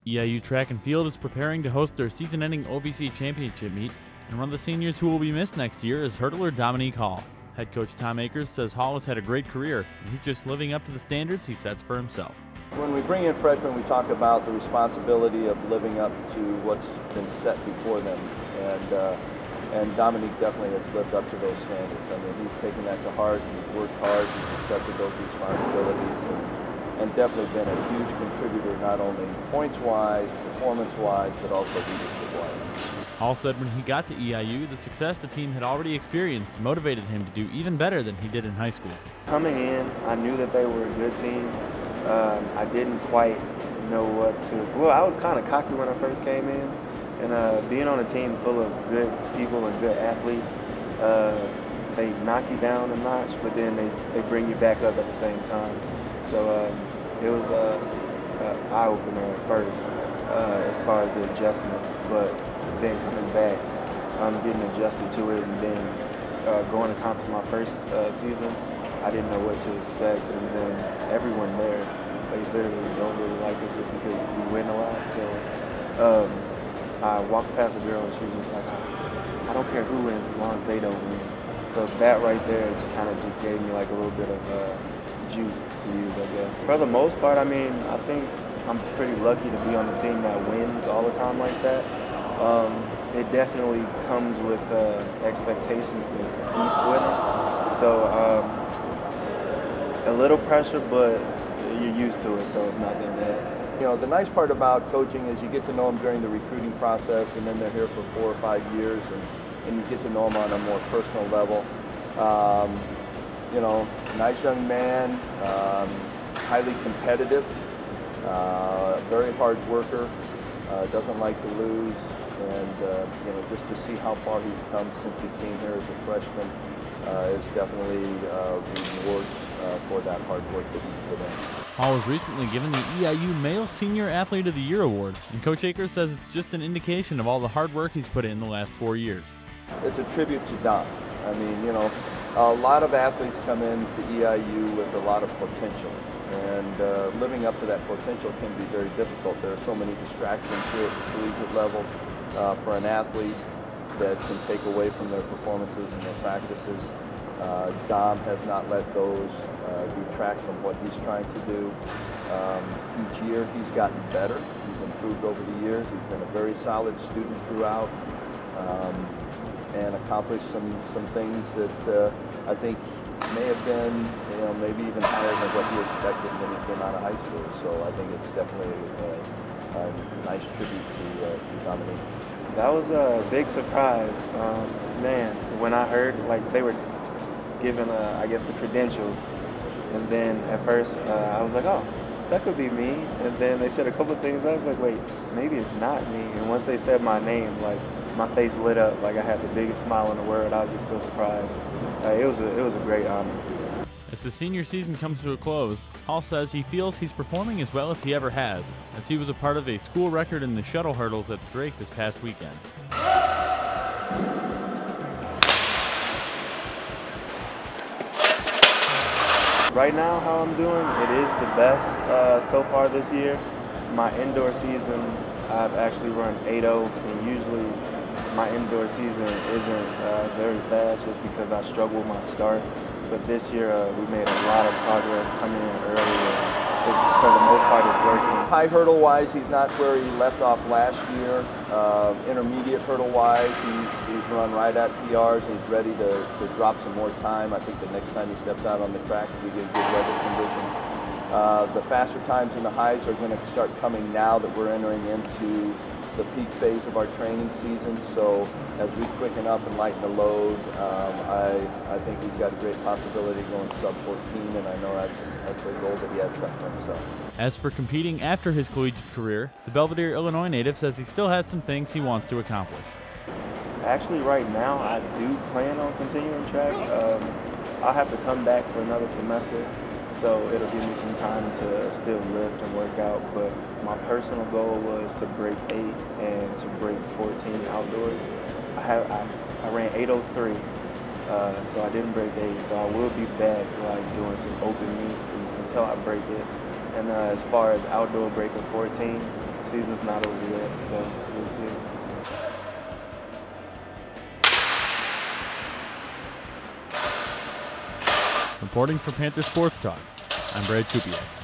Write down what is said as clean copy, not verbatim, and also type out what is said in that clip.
EIU Track and Field is preparing to host their season-ending OVC championship meet, and one of the seniors who will be missed next year is hurdler Dominique Hall. Head coach Tom Akers says Hall has had a great career, and he's just living up to the standards he sets for himself. When we bring in freshmen, we talk about the responsibility of living up to what's been set before them, and Dominique definitely has lived up to those standards. I mean, he's taken that to heart, he's worked hard, he's accepted those responsibilities, and definitely been a huge contributor, not only points-wise, performance-wise, but also leadership-wise. Hall said when he got to EIU, the success the team had already experienced motivated him to do even better than he did in high school. Coming in, I knew that they were a good team. I didn't quite know what to. Well, I was kind of cocky when I first came in, and being on a team full of good people and good athletes, they knock you down a notch, but then they bring you back up at the same time. So it was an eye-opener at first as far as the adjustments, but then coming back, getting adjusted to it, and then going to conference my first season, I didn't know what to expect, and then everyone there, they literally don't really like us just because we win a lot. So I walked past a girl and she was just like, I don't care who wins as long as they don't win. So that right there kind of just gave me like a little bit of juice to use, I guess. For the most part, I mean, I think I'm pretty lucky to be on a team that wins all the time like that. It definitely comes with expectations to keep winning. So a little pressure, but you're used to it, so it's not that bad. You know, the nice part about coaching is you get to know them during the recruiting process, and then they're here for 4 or 5 years, and you get to know them on a more personal level. You know, nice young man, highly competitive, very hard worker, doesn't like to lose, and you know, just to see how far he's come since he came here as a freshman is definitely rewards for that hard work that he's put in. Hall was recently given the EIU Male Senior Athlete of the Year award, and Coach Akers says it's just an indication of all the hard work he's put in the last 4 years. It's a tribute to Dom. I mean, you know, a lot of athletes come into EIU with a lot of potential, and living up to that potential can be very difficult. There are so many distractions here at the collegiate level for an athlete that can take away from their performances and their practices. Dom has not let those detract from what he's trying to do. Each year he's gotten better. He's improved over the years. He's been a very solid student throughout, and accomplished some things that I think may have been, you know, maybe even higher than what he expected when he came out of high school. So I think it's definitely a nice tribute to Dominique. That was a big surprise, man. When I heard like they were given, I guess, the credentials, and then at first I was like, oh, that could be me. And then they said a couple of things. I was like, wait, maybe it's not me. And once they said my name, like my face lit up. Like I had the biggest smile in the world. I was just so surprised. It was a great honor. As the senior season comes to a close, Hall says he feels he's performing as well as he ever has, as he was a part of a school record in the shuttle hurdles at Drake this past weekend. Right now, how I'm doing, it is the best so far this year. My indoor season, I've actually run 8.0, and usually my indoor season isn't very fast just because I struggle with my start. But this year, we made a lot of progress coming in early. For the most part, it's working. High hurdle-wise, he's not where he left off last year. Intermediate hurdle-wise, he's run right at PRs. He's ready to drop some more time. I think the next time he steps out on the track, if we get good weather conditions. The faster times and the highs are going to start coming now that we're entering into the peak phase of our training season. So as we quicken up and lighten the load, I think we've got a great possibility of going sub 14, and I know that's a goal that he has set for himself. As for competing after his collegiate career, the Belvedere, Illinois native says he still has some things he wants to accomplish. Actually, right now, I do plan on continuing track. I'll have to come back for another semester, so it'll give me some time to still lift and work out. But my personal goal was to break 8 and to break 14 outdoors. I ran 8:03, so I didn't break 8. So I will be back like doing some open meets until I break it. And as far as outdoor breaking 14, season's not over yet, so we'll see. Reporting for Panther Sports Talk, I'm Brad Kupiak.